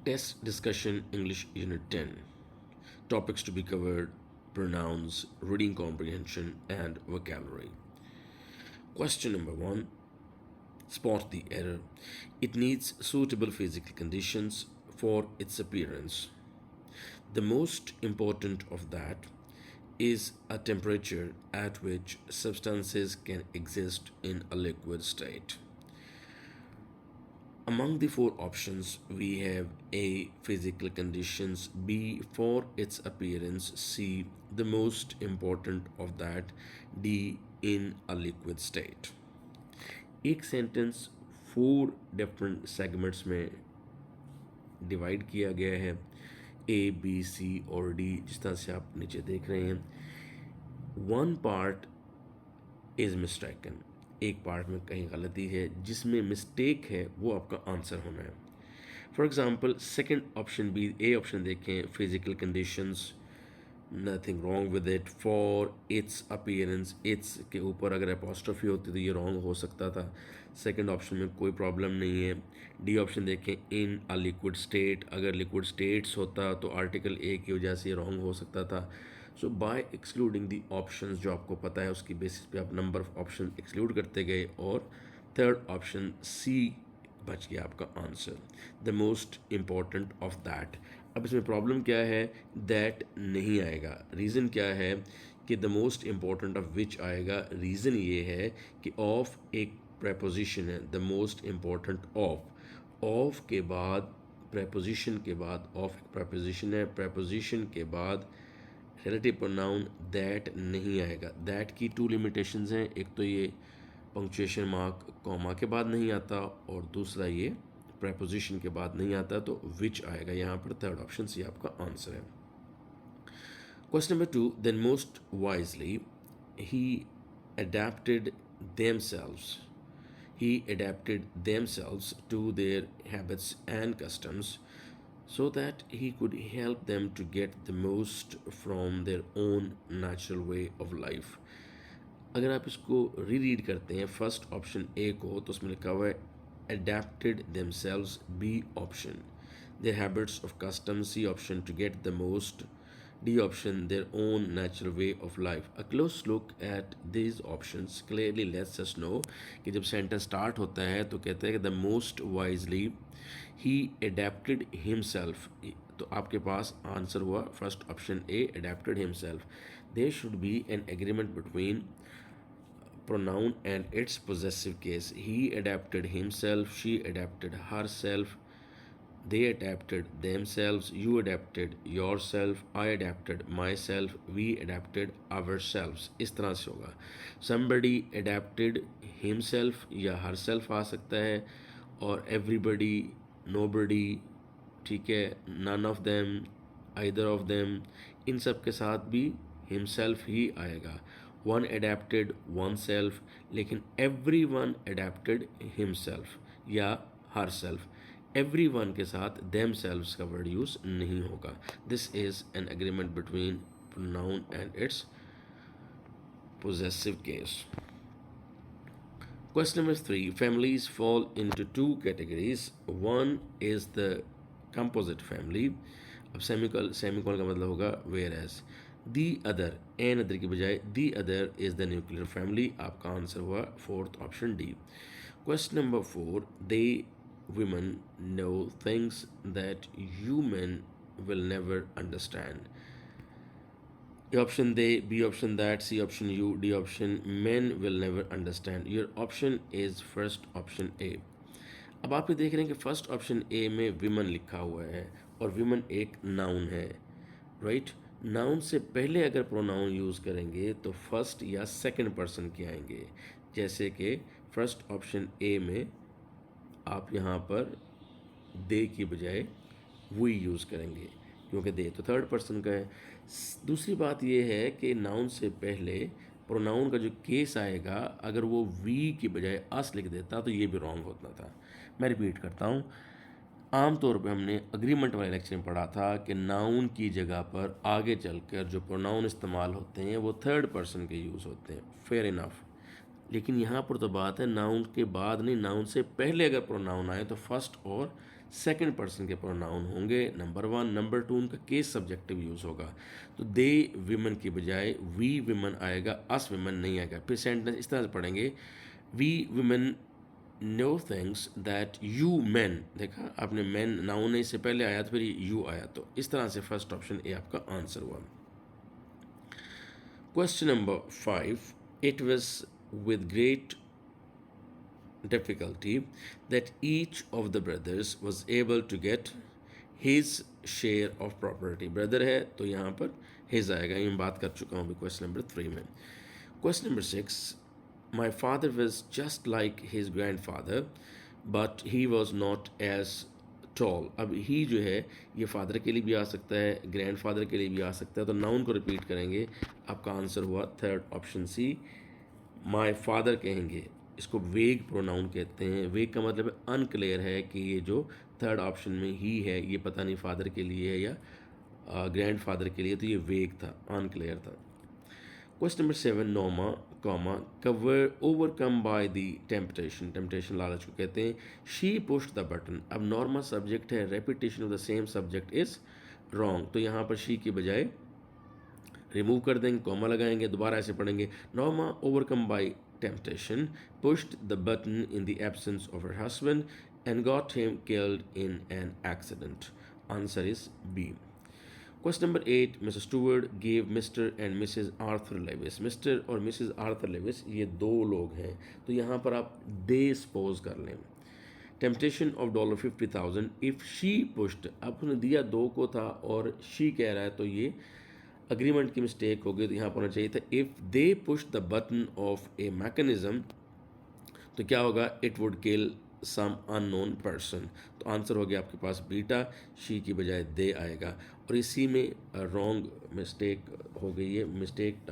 Test discussion English Unit 10. Topics to be covered: pronouns, reading comprehension, and vocabulary. Question number 1. Spot the error. It needs suitable physical conditions for its appearance. The most important of that is a temperature at which substances can exist in a liquid state. Among the four options, we have A. Physical conditions, B. For its appearance, C. The most important of that, D. In a liquid state. एक sentence four different segments में divide किया गया है, A B C और D, जिस तरह से आप नीचे देख रहे हैं. वन पार्ट इज़ मिस्टेकन, एक पार्ट में कहीं गलती है, जिसमें मिस्टेक है वो आपका आंसर होना है. For example second option B, A option देखें, physical conditions, nothing wrong with it. For its appearance, it's के ऊपर अगर अपोस्ट्रोफी होती तो ये रॉन्ग हो सकता था. सेकंड ऑप्शन में कोई प्रॉब्लम नहीं है. डी ऑप्शन देखें, इन अ लिक्विड स्टेट, अगर लिक्विड स्टेट्स होता तो आर्टिकल ए की वजह से रॉन्ग हो सकता था. सो बाय एक्सक्लूडिंग दी ऑप्शंस, जो आपको पता है उसकी बेसिस पे आप नंबर ऑफ ऑप्शन एक्सक्लूड करते गए और थर्ड ऑप्शन सी बच गया आपका answer, the most important of that. अब इसमें प्रॉब्लम क्या है, दैट नहीं आएगा. रीज़न क्या है कि the most important of which आएगा. रीज़न ये है कि ऑफ एक प्रेपोजिशन है, द मोस्ट इम्पॉर्टेंट ऑफ के बाद प्रेपोजिशन के बाद, ऑफ एक प्रेपोजिशन है, प्रेपोजिशन के बाद रिलेटिव प्रोनाउन दैट नहीं आएगा. दैट की टू लिमिटेशंस हैं, एक तो ये पंक्चुएशन मार्क कॉमा के बाद नहीं आता और दूसरा ये प्रेपोजिशन के बाद नहीं आता, तो विच आएगा यहाँ पर. थर्ड ऑप्शन सी आपका आंसर है. Question number 2. Then most wisely he adapted themselves he adapted themselves to their habits and customs so that he could help them to get the most from their own natural way of life. अगर आप इसको read करते हैं first option ए को, तो उसमें लिखा हुआ है adapted themselves, B option, their habits of custom, C option, to get the most, D option, their own natural way of life. A close look at these options clearly lets us know कि जब sentence start होता है तो कहते हैं कि the most wisely he adapted himself, तो आपके पास आंसर हुआ first option A, adapted himself. There should be an agreement between pronoun and its possessive case. He adapted himself, she adapted herself, they adapted themselves, you adapted yourself, I adapted myself, we adapted ourselves. इस तरह से होगा. Somebody adapted himself या herself आ सकता है, और everybody, nobody, ठीक है, none of them, either of them, इन सब के साथ भी himself ही आएगा. वन adapted oneself, लेकिन everyone adapted himself या herself. everyone के साथ themselves का वर्ड यूज नहीं होगा. This is an agreement between pronoun and its possessive case. Question number 3. Families fall into two categories. One is the composite family. अब सेमिकोल का मतलब होगा whereas. The other, an other की बजाय the other is the nuclear family. आपका answer हुआ fourth option D. Question number 4. They women know things that you men will never understand. A option they, B option that, C option you, D option men will never understand. Your option is first option A. अब आप ये देख रहे हैं कि first option ए में women लिखा हुआ है और विमन एक नाउन है, राइट. नाउन से पहले अगर प्रोनाउन यूज़ करेंगे तो फर्स्ट या सेकंड पर्सन के आएंगे, जैसे कि फर्स्ट ऑप्शन ए में आप यहाँ पर दे की बजाय वी यूज़ करेंगे, क्योंकि दे तो थर्ड पर्सन का है. दूसरी बात यह है कि नाउन से पहले प्रोनाउन का जो केस आएगा, अगर वो वी की बजाय अस लिख देता तो ये भी रॉन्ग होता था. मैं रिपीट करता हूँ. आमतौर पे हमने अग्रीमेंट वाले लेक्चर में पढ़ा था कि नाउन की जगह पर आगे चलकर जो प्रोनाउन इस्तेमाल होते हैं वो थर्ड पर्सन के यूज़ होते हैं. Fair enough. लेकिन यहाँ पर तो बात है नाउन के बाद नहीं, नाउन से पहले अगर प्रोनाउन आए तो फर्स्ट और सेकंड पर्सन के प्रोनाउन होंगे, नंबर 1। नंबर 2 उनका केस सब्जेक्टिव यूज़ होगा, तो दे विमन की बजाय वी विमन आएगा, अस विमन नहीं आएगा। फिर सेंटेंस इस तरह से पढ़ेंगे, we women know things that you man, देखा आपने मैन नाउन इससे पहले आया तो फिर यू आया, तो इस तरह से फर्स्ट ऑप्शन ए आपका आंसर हुआ। Question number 5. It was with great difficulty that each of the brothers was able to get his share of property. Brother है तो यहाँ पर his आएगा, ये मैं बात कर चुका हूँ अभी question number 3 में। Question number 6. My father was just like his grandfather, but he was not as tall. अब ही जो है ये फादर के लिए भी आ सकता है, ग्रैंड फादर के लिए भी आ सकता है, तो नाउन को रिपीट करेंगे, आपका आंसर हुआ third option C, my father कहेंगे। इसको वेग प्रोनाउन कहते हैं। वेग का मतलब है अनक्लियर है कि ये जो थर्ड ऑप्शन में ही है ये पता नहीं फादर के लिए है या ग्रैंड फादर के लिए, तो ये वेग था, अनक्लियर था। क्वेश्चन नंबर 7, नॉमा comma cover overcome by the temptation, temptation लालच को कहते हैं। शी पुश्ड द बटन, अब नॉर्मल सब्जेक्ट है, repetition of the same subject is wrong, तो यहाँ पर शी की बजाय रिमूव कर देंगे, कॉमा लगाएंगे, दोबारा ऐसे पढ़ेंगे, Norma overcome by temptation pushed the button in the absence of her husband and got him killed in an accident. Answer is B. Question number 8, Mr Stewart gave Mr and Mrs Arthur Lewis. Mr और Mrs Arthur Lewis ये दो लोग हैं, तो यहाँ पर आप दे suppose कर लें। Temptation of $50,000 if she pushed, अब उसने दिया दो को था और शी कह रहा है, तो ये अग्रीमेंट की मिस्टेक हो गई, तो यहाँ पर होना चाहिए था if they push the button of a mechanism, तो क्या होगा, it would kill some unknown person, तो आंसर हो गया आपके पास बीटा, शी की बजाय दे आएगा। और इसी में रॉन्ग मिस्टेक हो गई है,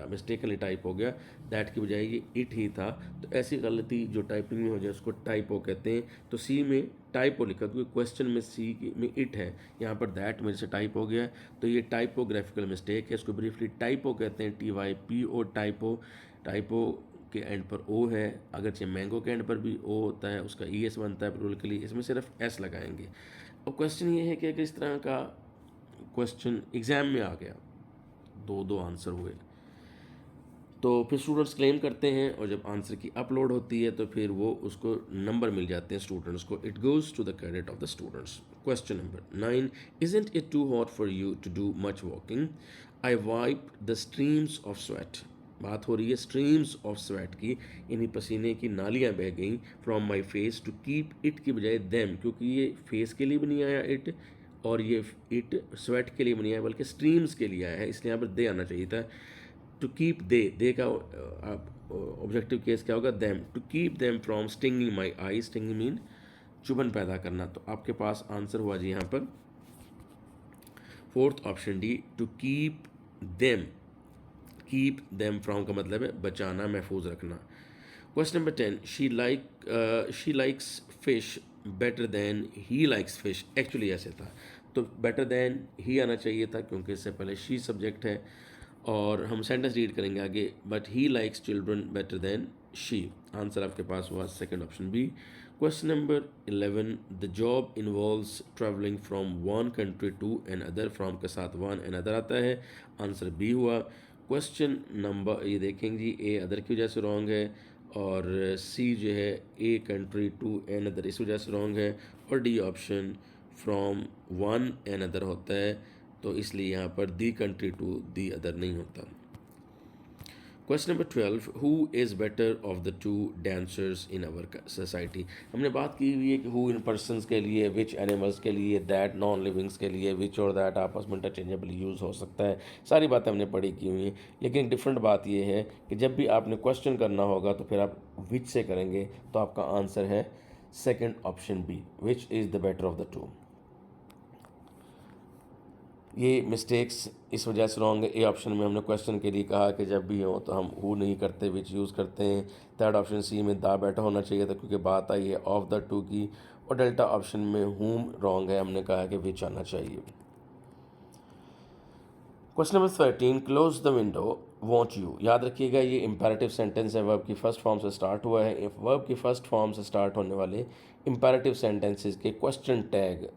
मिस्टेकली टाइप हो गया, दैट की बजाय ये इट ही था, तो ऐसी गलती जो टाइपिंग में हो जाए उसको टाइपो कहते हैं। तो सी में टाइपो लिखा क्योंकि क्वेश्चन में सी में इट है, यहाँ पर दैट मेरे से टाइप हो गया, तो ये टाइपोग्राफिकल मिस्टेक है, इसको ब्रीफली टाइपो कहते हैं, TYPO टाइपो। टाइपो के एंड पर ओ है, अगरचे मैंगो के एंड पर भी ओ होता है, उसका ES बनता है प्लूरल के लिए, इसमें सिर्फ S लगाएंगे। और क्वेश्चन ये है कि अगर इस तरह का क्वेश्चन एग्ज़ाम में आ गया, दो आंसर हुए, तो फिर स्टूडेंट्स क्लेम करते हैं, और जब आंसर की अपलोड होती है तो फिर वो उसको नंबर मिल जाते हैं स्टूडेंट्स को, it goes to the credit of the students. Question number 9, isn't it too hot for you to do much walking, I wipe the streams of sweat. बात हो रही है स्ट्रीम्स ऑफ स्वेट की, यानी पसीने की नालियाँ बह गई, from my face to keep it की बजाय देम, क्योंकि ये फेस के लिए भी नहीं आया इट, और ये इट स्वेट के लिए भी नहीं आया बल्कि स्ट्रीम्स के लिए आया है, इसलिए यहाँ पर दे आना चाहिए था। टू कीप दे का ऑब्जेक्टिव केस क्या होगा, them, to keep them from stinging my eye, stinging mean चुभन पैदा करना, तो आपके पास आंसर हुआ जी यहाँ पर fourth option D, to keep them. Keep them from का मतलब है बचाना, महफूज रखना। Question number 10, she likes fish better than he likes fish, actually ऐसे था, तो बेटर देन ही आना चाहिए था क्योंकि इससे पहले शी सब्जेक्ट है, और हम सेंटेंस रीड करेंगे आगे, but he likes children better than she. Answer आपके पास हुआ second option B. Question number 11, the job involves travelling from one country to another, from के साथ वन एन अदर आता है, आंसर बी हुआ। क्वेश्चन नंबर ये देखेंगे जी, ए अदर की वजह से रॉन्ग है, और सी जो है a country to another इस वजह से रॉन्ग है, और D option from one another होता है, तो इसलिए यहाँ पर the country to the other नहीं होता। Question number 12, who is better off the two dancers in our society. हमने बात की हुई है कि हु इन पर्सनस के लिए, विच एनिमल्स के लिए, दैट नॉन लिविंग्स के लिए, विच और दैट आपस में इंटरचेंजेबल यूज़ हो सकता है, सारी बातें हमने पढ़ी की हुई हैं। लेकिन डिफरेंट बात यह है कि जब भी आपने क्वेश्चन करना होगा तो फिर आप विच से करेंगे, तो आपका आंसर है second option B, which is the better off the two. ये मिस्टेक्स इस वजह से रॉन्ग है, ए ऑप्शन में हमने क्वेश्चन के लिए कहा कि जब भी हो तो हम हु नहीं करते, विच यूज़ करते हैं। थर्ड ऑप्शन सी में दा बेटर होना चाहिए था क्योंकि बात आई है ऑफ द टू की, और डेल्टा ऑप्शन में हुम रॉन्ग है, हमने कहा कि विच आना चाहिए। Question number 13, close the window want you, याद रखिएगा ये इम्पेरेटिव सेंटेंस है, वर्ब की फर्स्ट फॉर्म से स्टार्ट हुआ है। वर्ब की फर्स्ट फॉर्म से स्टार्ट होने वाले इम्पेरेटिव सेंटेंसेस के क्वेश्चन टैग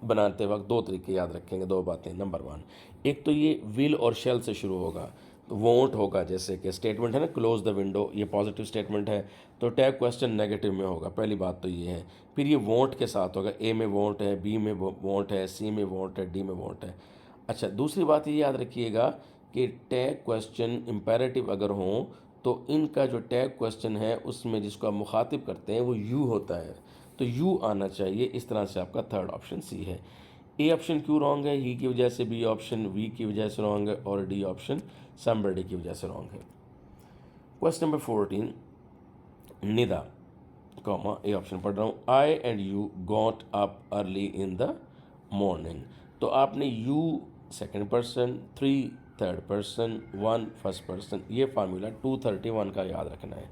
बनाते वक्त दो तरीके याद रखेंगे, दो बातें। नंबर वन, एक तो ये विल और शेल से शुरू होगा, तो वोंट होगा, जैसे कि स्टेटमेंट है ना, क्लोज द विंडो, ये पॉजिटिव स्टेटमेंट है, तो टैग क्वेश्चन नेगेटिव में होगा, पहली बात तो ये है। फिर ये वोंट के साथ होगा, ए में वोंट है, बी में वोंट है, सी में वोंट है, डी में वोंट है। अच्छा, दूसरी बात ये याद रखिएगा कि टैग क्वेश्चन इम्पेरेटिव अगर हों तो इनका जो टैग क्वेश्चन है उसमें जिसको आप मुखातिब करते हैं वो यू होता है, तो यू आना चाहिए। इस तरह से आपका थर्ड ऑप्शन सी है। ए ऑप्शन क्यों रॉन्ग है? ही की वजह से, बी ऑप्शन वी की वजह से रॉन्ग है, और डी ऑप्शन समबडी की वजह से रॉन्ग है। Question number 14, Nida comma, A option पढ़ रहा हूँ, I and you got up early in the morning. तो आपने you second person, three third person, one first person, ये फार्मूला 231 का याद रखना है।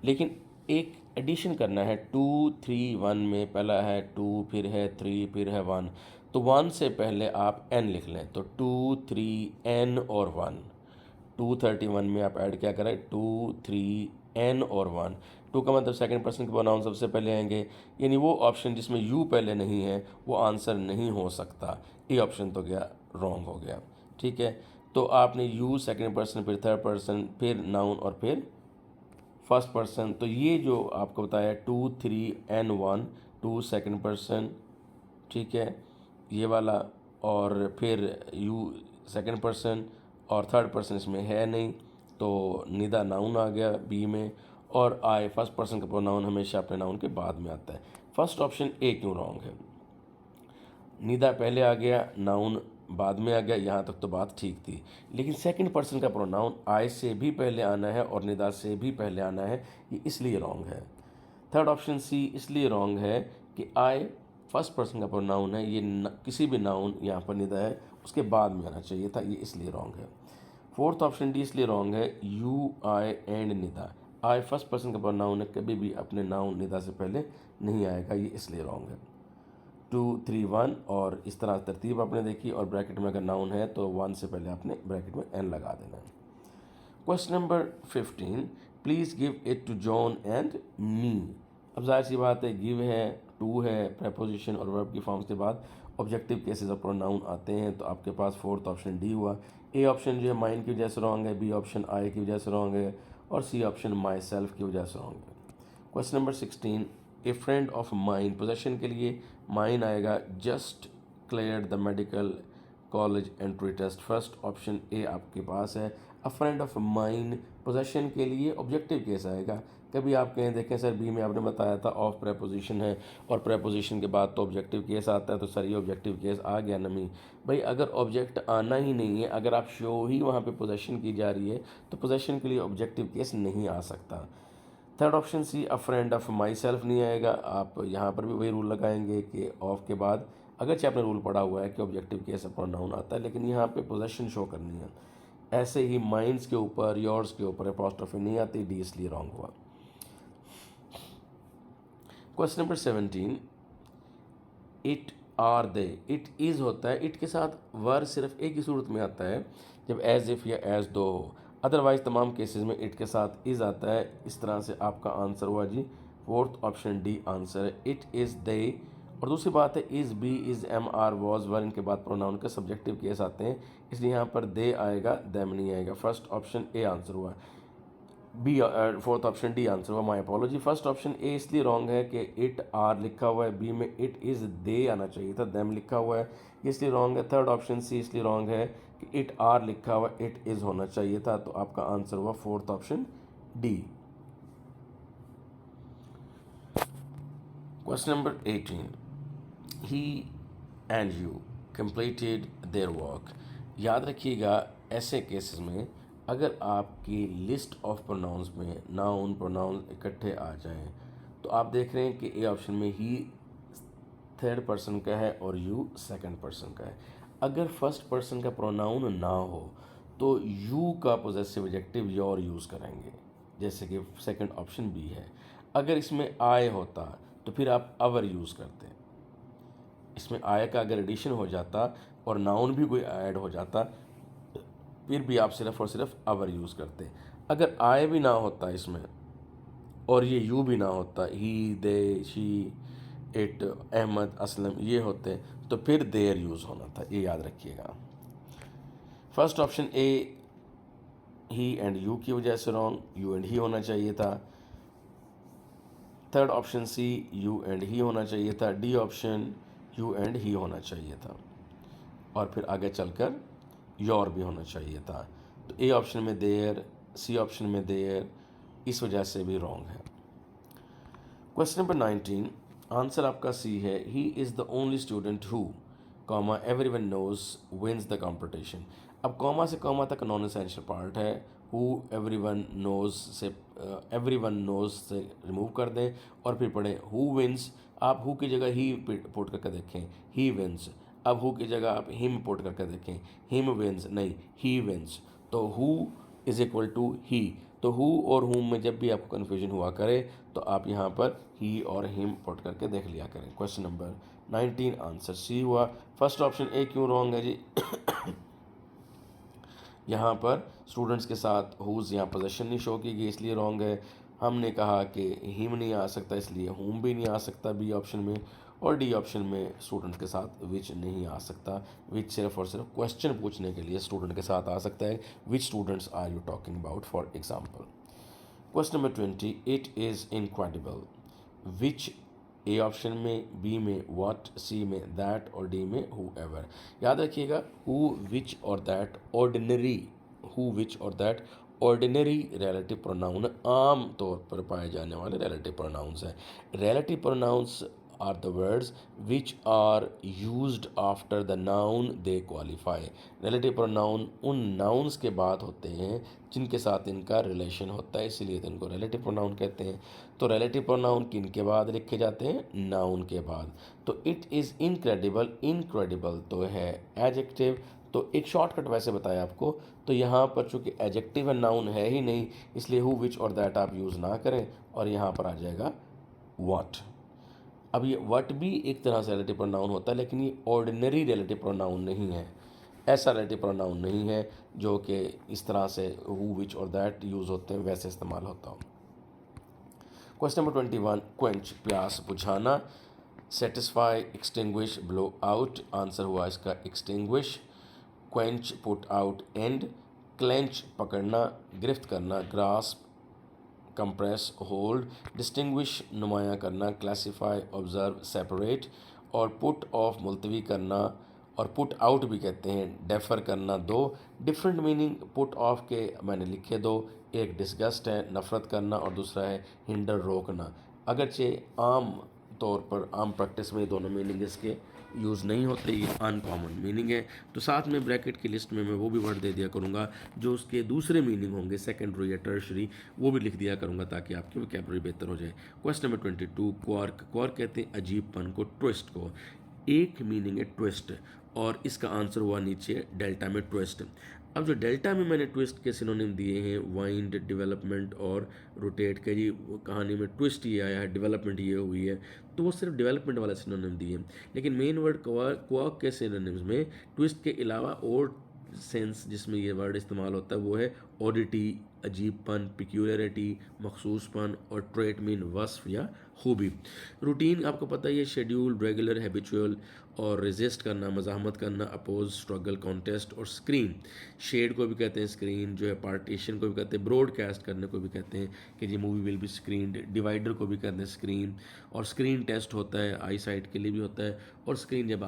लेकिन एक एडिशन करना है, 231 में पहला है 2, फिर है 3, फिर है 1, तो 1 से पहले आप n लिख लें, तो 2 3 n और 1। 231 में आप ऐड क्या करें, 2 3 n और 1। 2 का मतलब सेकंड पर्सन के प्रोनाउन सबसे पहले आएंगे, यानी वो ऑप्शन जिसमें यू पहले नहीं है वो आंसर नहीं हो सकता। ये ऑप्शन तो गया रॉन्ग हो गया, ठीक है। तो आपने यू सेकंड पर्सन, फिर थर्ड पर्सन, फिर नाउन और फिर फर्स्ट पर्सन, तो ये जो आपको बताया 2 3 n 1, 2 सेकंड पर्सन, ठीक है, ये वाला, और फिर यू सेकंड पर्सन और थर्ड पर्सन इसमें है नहीं, तो निदा नाउन आ गया बी में, और आई फर्स्ट पर्सन का प्रोनाउन हमेशा अपने नाउन के बाद में आता है। फर्स्ट ऑप्शन ए क्यों रॉन्ग है? निदा पहले आ गया, नाउन बाद में आ गया, यहाँ तक तो बात ठीक थी, लेकिन सेकंड पर्सन का प्रोनाउन आई से भी पहले आना है और निदा से भी पहले आना है, ये इसलिए रॉन्ग है। थर्ड ऑप्शन सी इसलिए रॉन्ग है कि आई फर्स्ट पर्सन का प्रोनाउन है, ये किसी भी नाउन यहाँ पर निदा है उसके बाद में आना चाहिए था, ये इसलिए रॉन्ग है। फोर्थ ऑप्शन डी इसलिए रॉन्ग है, you I and Nida, I first person का प्रोनाउन है, कभी भी अपने नाउन निदा से पहले नहीं आएगा, ये इसलिए रॉन्ग है। 2 3 1, और इस तरह तरतीब आपने देखी, और ब्रैकेट में अगर नाउन है तो 1 से पहले आपने ब्रैकेट में एन लगा देना है। Question number 15, please give it to John and me. अब जाहिर सी बात है, गिव है, टू है, प्रेपोजिशन और वर्ब की फॉर्म्स के बाद ऑब्जेक्टिव केसेस ऑफ प्रोनाउन आते हैं, तो आपके पास फोर्थ ऑप्शन डी हुआ। ए ऑप्शन जो है माइन की वजह से रॉन्ग है, बी ऑप्शन आई की वजह से रॉन्ग है, और सी ऑप्शन माई सेल्फ की वजह से रॉन्ग है। Question number 16, a friend of mine, possession के लिए माइन आएगा, just clear the medical college entry test, first option A आपके पास है। A friend of mine possession के लिए ऑब्जेक्टिव केस आएगा। कभी आप कहें, देखें सर बी में आपने बताया था ऑफ प्रेपोजिशन है और प्रेपोजिशन के बाद तो ऑब्जेक्टिव केस आता है, तो सर ये ऑब्जेक्टिव केस आ गया नमी। भाई अगर ऑब्जेक्ट आना ही नहीं है, अगर आप शो ही वहाँ पे पोजेशन की जा रही है, तो पोजेशन के लिए ऑब्जेक्टिव केस नहीं आ सकता। Third option C, a friend of myself नहीं आएगा। आप यहाँ पर भी वही रूल लगाएंगे कि ऑफ के बाद, अगरचे आपने रूल पढ़ा हुआ है कि ऑब्जेक्टिव केस प्रोनाउन आता है, लेकिन यहाँ पे पोजेशन शो करनी है। ऐसे ही माइंड्स के ऊपर, योर्स के ऊपर अपॉस्ट्रोफी नहीं आती, डी इसलिए रॉन्ग हुआ। Question number 17, it are they, it is होता है, इट के साथ वर सिर्फ एक ही सूरत में आता है, जब एज इफ़ या एज दो हो, अदरवाइज तमाम केसेस में इट के साथ इज़ आता है। इस तरह से आपका आंसर हुआ जी फोर्थ ऑप्शन डी आंसर है, इट इज़ दे। और दूसरी बात है, is, B, is, am, are, was, were, इनके बाद प्रोनाउन के सब्जेक्टिव केस आते हैं, इसलिए यहाँ पर दे आएगा, दैम नहीं आएगा। फर्स्ट ऑप्शन ए आंसर हुआ, B fourth option D answer हुआ, my apology. First option A इसलिए रॉन्ग है कि इट आर लिखा हुआ है, बी में इट इज़ दे आना चाहिए था, दैम लिखा हुआ है, इसलिए रॉन्ग है। थर्ड ऑप्शन सी इसलिए रॉन्ग है कि इट आर लिखा हुआ है, इट इज़ होना चाहिए था, तो आपका आंसर हुआ fourth option D. Question number 18, he and you completed their work. याद रखिएगा, ऐसे केसेस में अगर आपकी लिस्ट ऑफ प्रोनाउंस में नाउन प्रोनाउन इकट्ठे आ जाएं, तो आप देख रहे हैं कि ए ऑप्शन में ही थर्ड पर्सन का है और यू सेकंड पर्सन का है। अगर फर्स्ट पर्सन का प्रोनाउन ना हो तो यू का पोजेसिव एडजेक्टिव योर यूज़ करेंगे, जैसे कि सेकंड ऑप्शन बी है। अगर इसमें आय होता तो फिर आप अवर यूज़ करते। इसमें आय का अगर एडिशन हो जाता और नाउन भी कोई ऐड हो जाता फिर भी आप सिर्फ और सिर्फ अवर यूज़ करते। अगर आए भी ना होता इसमें और ये यू भी ना होता, ही, दे, शी, इट, अहमद, असलम ये होते, तो फिर देयर यूज़ होना था, ये याद रखिएगा। First option A he and you की वजह से रॉन्ग, यू एंड ही होना चाहिए था। Third option C you and he होना चाहिए था। D option you and he होना चाहिए था, और फिर आगे चलकर योर भी होना चाहिए था। तो ए ऑप्शन में देयर, सी ऑप्शन में देयर, इस वजह से भी रॉन्ग है। क्वेश्चन नंबर 19, आंसर आपका सी है। He is the only student who comma everyone knows wins the competition. अब कॉमा से कॉमा तक नॉन एसेंशियल पार्ट है। हु एवरीवन नोज से एवरीवन नोज से रिमूव कर दें और फिर पढ़ें हु विंस। आप हु की जगह ही पुट करके देखें, ही विंस। अब हु की जगह आप हिम पुट करके देखें, हिम विंस, नहीं ही विंस। तो हु इज इक्वल टू ही। तो हु और हुम में जब भी आपको कन्फ्यूजन हुआ करे तो आप यहाँ पर ही और हिम पुट करके देख लिया करें। क्वेश्चन नंबर 19 आंसर सी हुआ। फर्स्ट ऑप्शन ए क्यों रॉन्ग है जी? यहाँ पर स्टूडेंट्स के साथ हुज यहाँ पोजेशन नहीं शो की गई, इसलिए रॉन्ग है। हमने कहा कि हिम नहीं आ सकता, इसलिए हुम भी नहीं आ सकता बी ऑप्शन में। और डी ऑप्शन में स्टूडेंट के साथ विच नहीं आ सकता। विच सिर्फ और सिर्फ क्वेश्चन पूछने के लिए स्टूडेंट के साथ आ सकता है। Which students are you talking about for example. Question number 20, it is incredible. Which, A option में, बी में व्हाट, सी में दैट और डी में हु एवर। याद रखिएगा हु, विच और दैट ऑर्डिनरी, हु, विच और दैट ऑर्डिनरी रिलेटिव प्रोनाउन आम तौर पर पाए जाने वाले रिलेटिव प्रोनाउंस हैं। Relative pronouns are the words which are used after the noun they qualify. Relative pronoun उन नाउन्स के बाद होते हैं जिनके साथ इनका रिलेशन होता है, इसीलिए तो इनको रिलेटिव प्रोनाउन कहते हैं। तो रिलेटिव प्रोनाउन किन के बाद लिखे जाते हैं? नाउन के बाद। तो इट इज़ इनक्रेडिबल, इनक्रेडिबल तो है एडजेक्टिव। तो एक शॉर्टकट वैसे बताया आपको, तो यहाँ पर चूंकि एडजेक्टिव है, नाउन है ही नहीं, इसलिए हु, विच और दैट आप यूज़ ना करें और यहाँ पर आ जाएगा व्हाट। अब ये व्हाट भी एक तरह से रिलेटिव प्रोनाउन होता है, लेकिन ये ऑर्डिनरी रिलेटिव प्रोनाउन नहीं है। ऐसा रिलेटिव प्रोनाउन नहीं है जो कि इस तरह से हु, विच और दैट यूज़ होते हैं वैसे इस्तेमाल होता हो। क्वेश्चन नंबर 21, क्वेंच प्यास बुझाना, satisfy, extinguish, blow out. Answer हुआ इसका extinguish. Quench put out and, clench पकड़ना, गिरफ्त करना, ग्रास्प, कंप्रेस, होल्ड, डिस्टिंग्विश नुमायाँ करना, क्लासीफाई, ऑब्जर्व, सेपरेट। और पुट ऑफ मुलतवी करना और पुट आउट भी कहते हैं, डेफर करना। दो डिफरेंट मीनिंग पुट ऑफ के मैंने लिखे दो, एक डिस्गस्ट है नफ़रत करना और दूसरा है हिंडर रोकना। अगरचे आम तौर पर आम प्रैक्टिस में दोनों मीनिंग इसके यूज़ नहीं होते, ये अनकॉमन मीनिंग है। तो साथ में ब्रैकेट की लिस्ट में मैं वो भी वर्ड दे दिया करूँगा जो उसके दूसरे मीनिंग होंगे, सेकेंडरी या टर्शरी, वो भी लिख दिया करूँगा ताकि आपकी वोकैबुलरी बेहतर हो जाए। Question number 22, quark. क्वार्क कहते हैं अजीबपन को, ट्विस्ट को। एक मीनिंग है ट्विस्ट और इसका आंसर हुआ नीचे डेल्टा में ट्विस्ट। अब जो डेल्टा में मैंने ट्विस्ट के सिनोनिम दिए हैं वाइंड, डेवलपमेंट और रोटेट के, जी कहानी में ट्विस्ट ये आया है, डेवलपमेंट ये हुई है, तो वो सिर्फ डेवलपमेंट वाला सिनोनिम दिए। लेकिन मेन वर्ड क्वार्क के सिनोनिम्स में ट्विस्ट के अलावा और सेंस जिसमें ये वर्ड इस्तेमाल होता है वो है ऑडिटी, अजीबपन, पिक्यूलरिटी, मखसूसपन, और ट्रेट मीन वस्फ या खूबी। रूटीन आपको पता ही है, शेड्यूल, रेगुलर, हैबिचुअल, और रेजिस्ट करना, मज़ाहमत करना, अपोज, स्ट्रगल, कॉन्टेस्ट। और स्क्रीन, शेड को भी कहते हैं स्क्रीन, जो है पार्टीशन को भी कहते हैं, ब्रॉडकास्ट करने को भी कहते हैं कि जी movie will be screened, divider को भी कहते हैं स्क्रीन। और स्क्रीन टेस्ट होता है आई साइट के लिए भी होता है। और स्क्रीन जब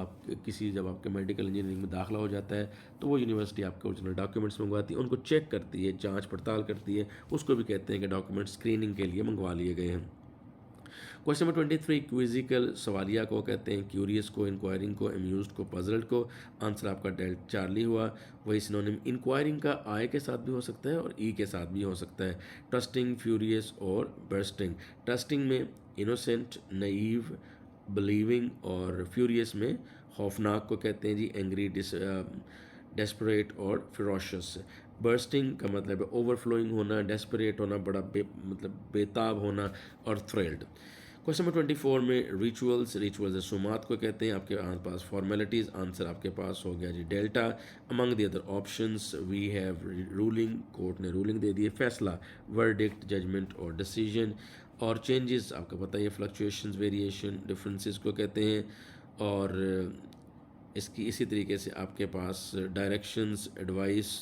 आपके मेडिकल इंजीनियरिंग में दाखिला हो जाता है तो वो यूनिवर्सिटी आपके ओरिजिनल डॉक्यूमेंट्स मंगवाती है, उनको चेक करती है, जांच पड़ताल करती है, उसको भी कहते हैं कि डॉक्यूमेंट स्क्रीनिंग के लिए मंगवा लिए गए हैं। क्वेश्चन नंबर 23, क्विजिकल, सवालिया को कहते हैं, क्यूरियस को, इंक्वायरिंग को, अम्यूज्ड को, पजल्ड को। आंसर आपका चार्ली हुआ। वही सिनोनिम इंक्वायरिंग का आई के साथ भी हो सकता है और ई के साथ भी हो सकता है। ट्रस्टिंग, फ्यूरियस और बर्स्टिंग। ट्रस्टिंग में इनोसेंट, नईव, बिलीविंग, और फ्यूरियस में खौफनाक को कहते हैं जी, एंग्री, डेस्परेट और फिरोशस। बर्स्टिंग का मतलब है ओवरफ्लोइंग होना, डेस्परेट होना, बड़ा मतलब बेताब होना, और थ्रिल्ड। क्वेश्चन नंबर 24 में रिचुअल्स, रिचुअल्स रसूमात को कहते हैं। आपके पास फॉर्मेलिटीज़, आंसर आपके पास हो गया जी delta. Among the other options we have ruling, court ने रूलिंग दे दी है, फैसला वर्डिक्ट, जजमेंट और डिसीजन। और चेंजेस आपको पता है फ्लक्चुएशंस, वेरिएशन, डिफरेंसेस को कहते हैं। और इसकी इसी तरीके से आपके पास डायरेक्शंस, एडवाइस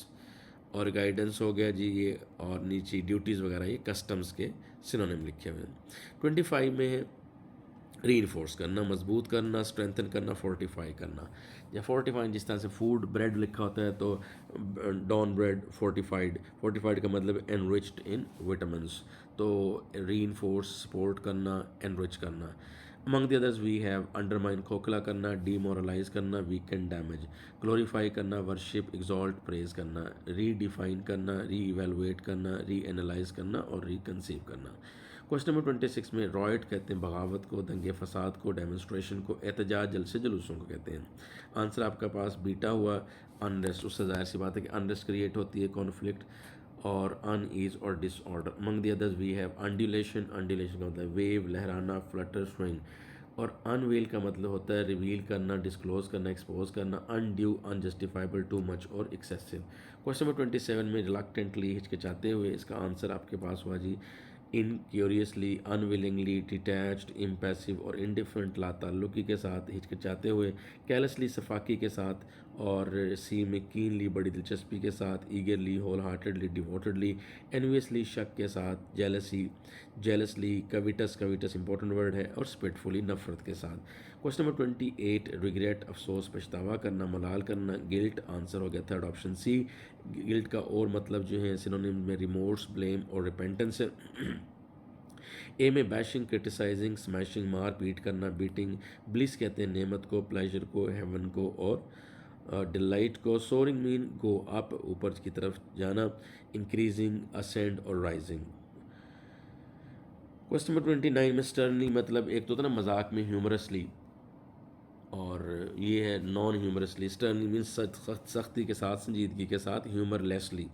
और गाइडेंस हो गया जी ये। और नीचे ड्यूटीज़ वगैरह ये कस्टम्स के सिनोनिम लिखे हुए हैं। 25 में है री इन्फोर्स करना, मजबूत करना, स्ट्रेंथन करना, फोर्टिफाई करना। या फोर्टिफाइंग जिस तरह से फूड ब्रेड लिखा होता है तो डॉन ब्रेड फोर्टिफाइड, फोर्टिफाइड का मतलब एनरिच्ड इन विटामिन्स। तो री इन्फोर्स सपोर्ट करना, एनरिच करना। Among the others we have undermine, खोखला करना, डीमोरलाइज करना, वीकेंड डैमेज। ग्लोरीफाई करना, वर्शिप, एग्जॉल्ट, प्रेज करना। रीडिफाइन करना, री इवेलुएट करना, री एनालाइज करना और रिकन्सीव करना। क्वेश्चन नंबर 26 में रॉयट कहते हैं बगावत को, दंगे फसाद को, डेमोन्स्ट्रेशन को, एहतजाज, जलसे जुलूसों को कहते हैं। आंसर आपका पास बीटा हुआ अनरेस्ट। उससे जाहिर सी बात है कि अनरेस्ट क्रिएट होती है, कॉन्फ्लिक्ट और अनईज और disorder. Among the others we have undulation, undulation का मतलब वेव, लहराना, फ्लटर, स्विंग। और अनवेल का मतलब होता है रिवील करना, डिस्क्लोज करना, एक्सपोज करना। अनड्यू, अनजस्टिफाइबल, टू मच और एक्सेसिव। क्वेश्चन नंबर 27 में रिलक्टेंटली, हिचकिचाते हुए, इसका आंसर आपके पास हुआ जी इनक्यूरियसली, अनविलिंगली, डिटैच्ड, इम्पैसिव और इंडिफरेंट, लाताल्लुकी के साथ, हिचकिचाते हुए। कैलसली, सफाकी के साथ। और सी में कीनली, बड़ी दिलचस्पी के साथ। Eagerly, wholeheartedly, devotedly. Enviously, शक के साथ। Jealousy, jealously. Covetous, covetous important word है। और स्पिटफुली, नफरत के साथ। क्वेश्चन नंबर 28 रिग्रेट, अफसोस, पछतावा करना, मलाल करना। गिल्ट, आंसर हो गया थर्ड ऑप्शन सी। गिल्ट का और मतलब जो है सिनोनिम में रिमोर्स, ब्लेम और रिपेंटेंस है। ए में बैशिंग, क्रिटिसाइजिंग, स्मैशिंग, मार पीट करना, बीटिंग। ब्लिस कहते हैं नेमत को, प्लेजर को, हेवन को और डिलाइट को। सोरिंग मीन गो अप, ऊपर की तरफ जाना। इंक्रीजिंग, असेंड और राइजिंग। क्वेश्चन नंबर 29 में स्टर्नली मतलब एक तो होता है ना मजाक में ह्यूमरसली, और ये है नॉन ह्यूमरसली। स्टर्नली मीन्स सख्ती के साथ, संजीदगी के साथ। ह्यूमरलेसली,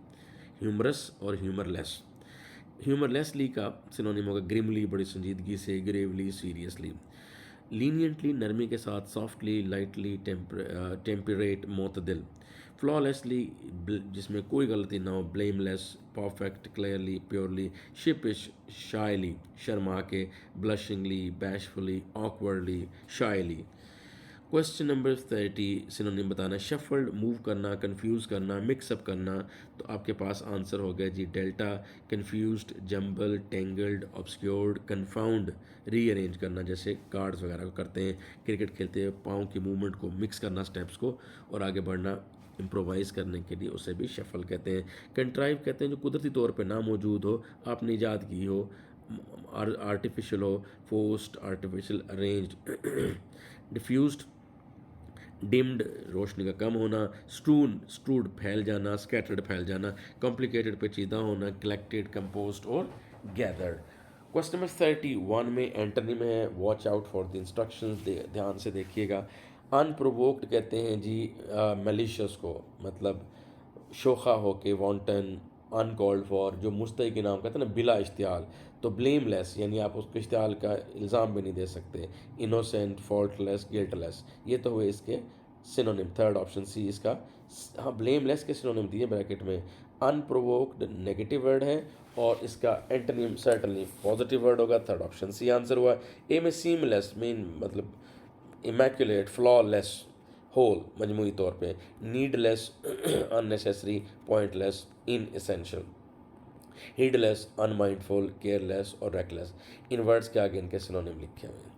ह्यूमरस और ह्यूमरलेस। ह्यूमरलेसली का सिनोनिम होगा ग्रिमली, बड़ी संजीदगी से। Gravely, seriously. लीनियंटली, नरमी के साथ। सॉफ्टली, लाइटली, टेम्परेट, मोतदिल। फ्लॉलेसली, जिसमें कोई गलती ना हो। Blameless, perfect, clearly, purely. Sheepish, shyly, शर्मा के। Blushingly, bashfully, awkwardly, shyly. Question number 30 synonym बताना। शफल्ड, मूव करना, कंफ्यूज करना, मिक्सअप करना। तो आपके पास आंसर हो गया जी delta. Confused, jumble, tangled, obscured, confounded. Rearrange करना, जैसे कार्ड्स वगैरह को करते हैं क्रिकेट खेलते हैं, पाँव की मूवमेंट को मिक्स करना, स्टेप्स को, और आगे बढ़ना इम्प्रोवाइज करने के लिए, उसे भी शफल कहते हैं। कंट्राइव कहते हैं जो कुदरती तौर पे ना मौजूद हो, आपने ईजाद की हो। आर्टिफिशियल हो, forced, artificial, arranged. Diffused, dimmed, रोशनी का कम होना। स्ट्रून, स्ट्रूड, फैल जाना, स्कैटर्ड, फैल जाना। कॉम्प्लिकेटेड, पेचीदा होना। कलेक्टेड, कंपोस्ट और गैदर्ड। क्वेश्चन नंबर 31 में एंटनी में है watch out for the instructions, ध्यान से देखिएगा। अनप्रोवोक्ड कहते हैं जी मेलिशियस को, मतलब शोखा होके, वॉन्टन। अनकॉल्ड फॉर, जो मुस्तई के नाम कहते हैं ना, बिला इश्तियाल। तो ब्लेमलेस, यानी आप उसको इश्तियाल का इल्ज़ाम भी नहीं दे सकते। Innocent, faultless, guiltless. ये तो हुए इसके सिनोनिम, थर्ड ऑप्शन सी इसका। हाँ, ब्लेमलेस के सिनोनिम दिए ब्रैकेट में। अनप्रोवोक्ड नेगेटिव वर्ड है और इसका एंटोनिम सर्टनली पॉजिटिव वर्ड होगा, थर्ड ऑप्शन सी आंसर हुआ। ए में सीमलेस मीन मतलब इमैक्यूलेट, फ्लॉलेस, होल मजमूई तौर पे। नीडलेस, अननेसेसरी, पॉइंटलेस, इन एसेंशियल। हीडलेस, अनमाइंडफुल, केयरलेस और रेकलेस। इन वर्ड्स के आगे इनके सिनोनिम लिखे हुए हैं।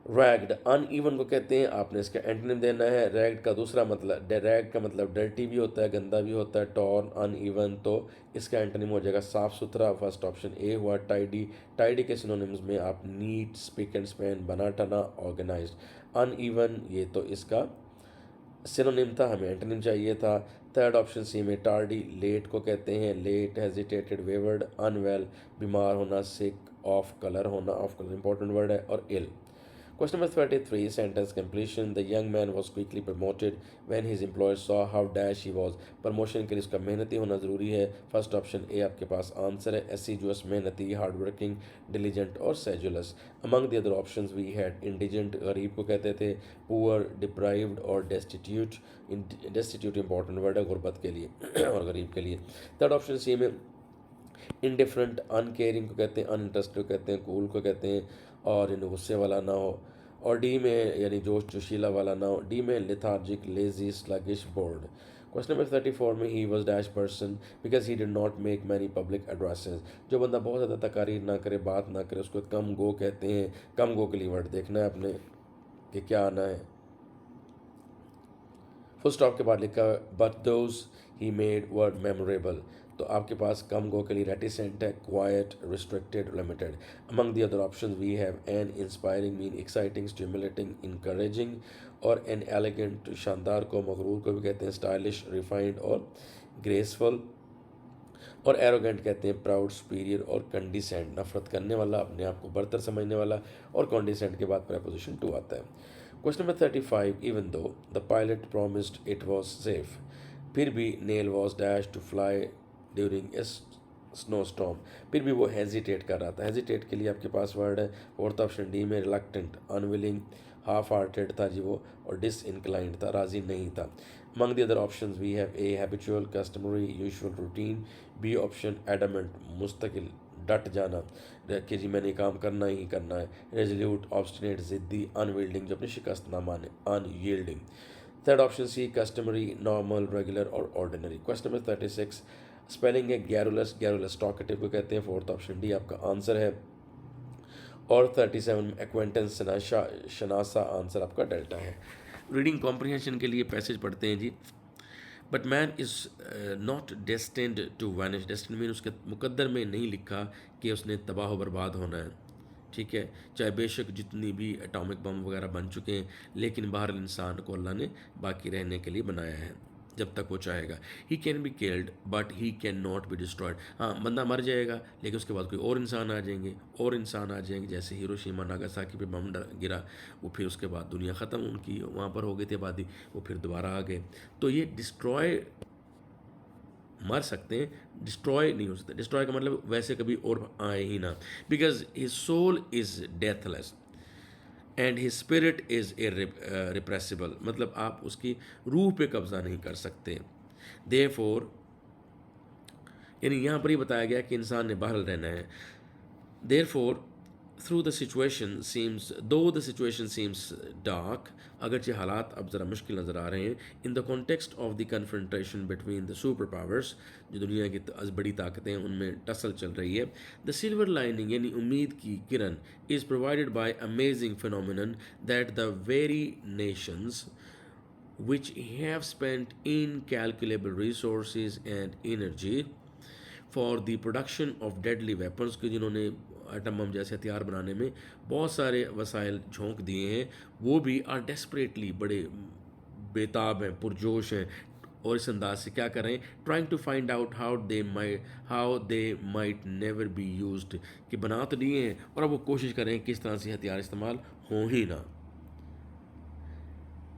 रैग्ड, अनइवन को कहते हैं, आपने इसका एंटोनिम देना है। रैग्ड का दूसरा मतलब, रैग का मतलब डर्टी भी होता है, गंदा भी होता है। टॉर्न, अनइवन, तो इसका एंटोनिम हो जाएगा साफ सुथरा, फर्स्ट ऑप्शन ए हुआ। टाइडी, टाइडी के सिनोनिम्स में आप नीट, स्पिक एंड स्पैन, बना टना, ऑर्गेनाइज्ड। अनइवन, ये तो इसका सिनोनिम था, हमें एंटोनिम चाहिए था। थर्ड ऑप्शन सी में टार्डी, लेट को कहते हैं। लेट, हेजिटेटेड, वेवर्ड, अनवेल, बीमार होना, सिक, ऑफ कलर होना, ऑफ कलर इंपॉर्टेंट वर्ड है। और इल। Question number 33, sentence completion. The young man was quickly promoted when his employer saw how dash he was. Promotion के लिए उसका मेहनती होना ज़रूरी है. फर्स्ट ऑप्शन ए आपके पास आंसर है. एसिजुअस मेहनती, हार्ड वर्किंग, डिलीजेंट और sedulous. Among the other options we had indigent, गरीब को कहते थे, पुअर, डिप्राइव्ड और डेस्टिट्यूट. डेस्टिट्यूट इंपॉर्टेंट वर्ड है गुर्बत के लिए और गरीब के लिए. थर्ड ऑप्शन सी में इनडिफरेंट, अनकेयरिंग को कहते हैं, अनइंटरेस्टेड को कहते हैं, कूल को कहते हैं और इन गुस्से वाला ना हो. और डी में यानी जोश जोशीला वाला ना हो. डी में lethargic, lazy, sluggish, board. Question number 34 में he was dash person because he did not make many public addresses. जो बंदा बहुत ज़्यादा तकारीर ना करे, बात ना करे, उसको कम गो कहते हैं. कम गो के लिए वर्ड देखना है अपने कि क्या आना है. फुल स्टॉप के बाद लिखा but those he made word memorable. तो आपके पास कम गो के लिए रेटिसेंट है, quiet, restricted, limited. Among the other option we have an inspiring mean exciting, stimulating, encouraging और एन एलिगेंट, शानदार को, मगरूर को भी कहते हैं, स्टाइलिश, रिफाइंड और ग्रेसफुल. और एरोगेंट कहते हैं प्राउड, सुपीरियर और कंडिसेंट, नफरत करने वाला, अपने आप को बरतर समझने वाला. और कंडिसेंट के बाद प्रेपोजिशन टू आता है. Question number 35, even though the pilot promised it was safe, फिर भी Nell was dash to fly during a snowstorm. फिर भी वो हेजिटेट कर रहा था. हेजिटेट के लिए आपके पास वर्ड है. फोर्थ ऑप्शन डी में रिलक्टेंट, अनविलिंग, हाफ हार्टेड था जी वो, और डिसइंक्लाइंड था, राजी नहीं था. Among the other option we have A habitual, customary, usual, routine. B option adamant, मुस्तकिल, डट जाना कि जी मैंने काम करना ही करना है. रेजोल्यूट, ऑब्स्टिनेट, जिद्दी, अनविल्डिंग, जो अपनी शिकस्त ना माने, unyielding. Third option C customary, normal, regular और ऑर्डिनरी. क्वेश्चन नंबर 36 स्पेलिंग है गैरुलस, गैरुलस टॉकेटिव को कहते हैं. फोर्थ ऑप्शन डी आपका आंसर है. और 37 एक्वेंटेंस, शनासा, आंसर आपका डेल्टा है. रीडिंग कॉम्प्रिहेंशन के लिए पैसेज पढ़ते हैं जी. But man is not destined to vanish. Destine mean उसके मुकद्दर में नहीं लिखा कि उसने तबाह व बर्बाद होना है. ठीक है, चाहे बेशक जितनी भी एटॉमिक बम वगैरह बन चुके हैं, लेकिन बाहर इंसान को अल्लाह ने बाकी रहने के लिए बनाया है जब तक वो चाहेगा. He can be killed but he can not be destroyed. हाँ, बंदा मर जाएगा लेकिन उसके बाद कोई और इंसान आ जाएंगे, और इंसान आ जाएंगे. जैसे हिरोशिमा नागासाकी पे बम गिरा, वो फिर उसके बाद दुनिया ख़त्म उनकी वहाँ पर हो गई थी आबादी, वो फिर दोबारा आ गए. तो ये डिस्ट्रॉय मर सकते हैं, डिस्ट्रॉय नहीं हो सकते. डिस्ट्रॉय का मतलब वैसे कभी और आए ही ना, because his soul is deathless and his spirit is irrepressible. मतलब आप उसकी रूह पे कब्ज़ा नहीं कर सकते. देयरफॉर यानी यहाँ पर ही बताया गया कि इंसान ने बहरल रहना है. Therefore through the situation seems, दो द सिचुएशन सीम्स डार्क, अगरचे हालात अब ज़रा मुश्किल नज़र आ रहे हैं. In the context of the confrontation between the super powers, जो दुनिया की बड़ी ताकतें हैं उनमें टसल चल रही है. द सिल्वर लाइनिंग यानी उम्मीद की किरण is provided by amazing phenomenon that the very nations which have spent incalculable resources and energy for the production of deadly weapons, कि जिन्होंने एटम बम जैसे हथियार बनाने में बहुत सारे वसाइल झोंक दिए हैं, वो भी आर डेस्परेटली बड़े बेताब हैं, पुरजोश हैं. और इस अंदाज से क्या कर रहे हैं, trying to find out how they might never be used, कि बना तो दिए हैं और अब वो कोशिश कर रहे हैं किस तरह से हथियार इस्तेमाल हो ही ना.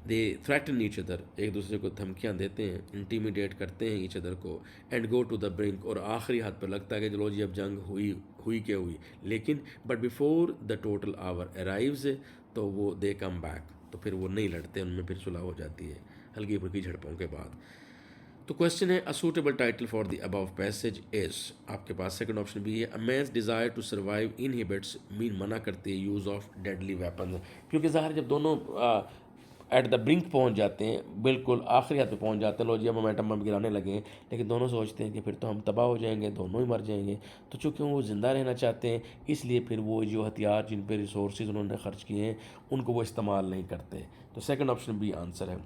दे थ्रेटन ईच अदर, एक दूसरे को धमकियाँ देते हैं, इंटीमिडेट करते हैं ईच अदर को. And go to the brink, और आखिरी हाथ पर लगता है कि चलो जी अब जंग हुई क्या हुई. लेकिन but before the total hour arrives, तो वो दे कम बैक, तो फिर वो नहीं लड़ते, उनमें फिर सुलह हो जाती है हल्की फुल्की झड़पों के बाद. तो क्वेश्चन है a suitable title for the above passage is, आपके पास सेकंड ऑप्शन भी है. A man's desire to survive inhibits mean मना करती है यूज़ ऑफ डेडली वेपन, क्योंकि ज़ाहिर जब दोनों एट द ब्रिंक पहुंच जाते हैं, बिल्कुल आखिरी हाथ पे पहुंच जाते हैं, लो जी अब हम एटम बम गिराने लगे हैं, लेकिन दोनों सोचते हैं कि फिर तो हम तबाह हो जाएंगे, दोनों ही मर जाएंगे. तो चूँकि वो ज़िंदा रहना चाहते हैं, इसलिए फिर वो जो हथियार जिन पे रिसोर्सेज उन्होंने खर्च किए हैं उनको वो इस्तेमाल नहीं करते. तो सेकंड ऑप्शन भी आंसर है,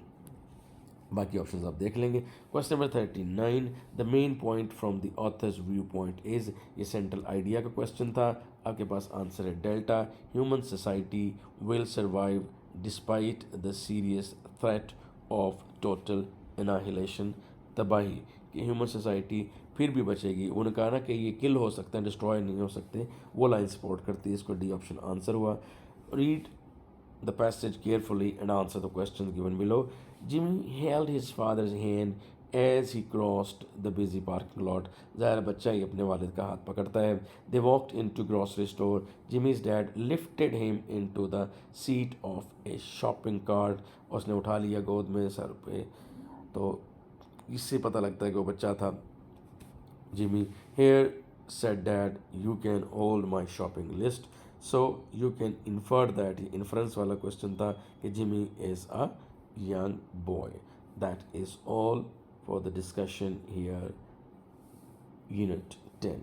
बाकी ऑप्शन आप देख लेंगे. Question number 39, the main point from the author's view point is, ये सेंट्रल आइडिया का क्वेश्चन था. आपके पास आंसर है delta. Human society will survive despite the serious threat of total annihilation, तबाही, कि ह्यूमन सोसाइटी फिर भी बचेगी. उन्होंने कहा ना कि ये किल हो सकते हैं, डिस्ट्रॉय नहीं हो सकते, वो लाइन सपोर्ट करती है. इसको डी ऑप्शन आंसर हुआ. Read the passage carefully and answer the questions given below. Jimmy held his father's hand as he crossed the busy parking lot. ज़ाहिर है बच्चा ही अपने वालिद का हाथ पकड़ता है. They walked into grocery store. Jimmy's dad lifted him into the seat of a shopping cart. और उसने उठा लिया गोद में सर पे. तो इससे पता लगता है कि वो बच्चा था. Jimmy, here, said dad, you can hold my shopping list. So you can infer that, inference वाला question था कि Jimmy is a young boy. That is all for the discussion here, unit 10.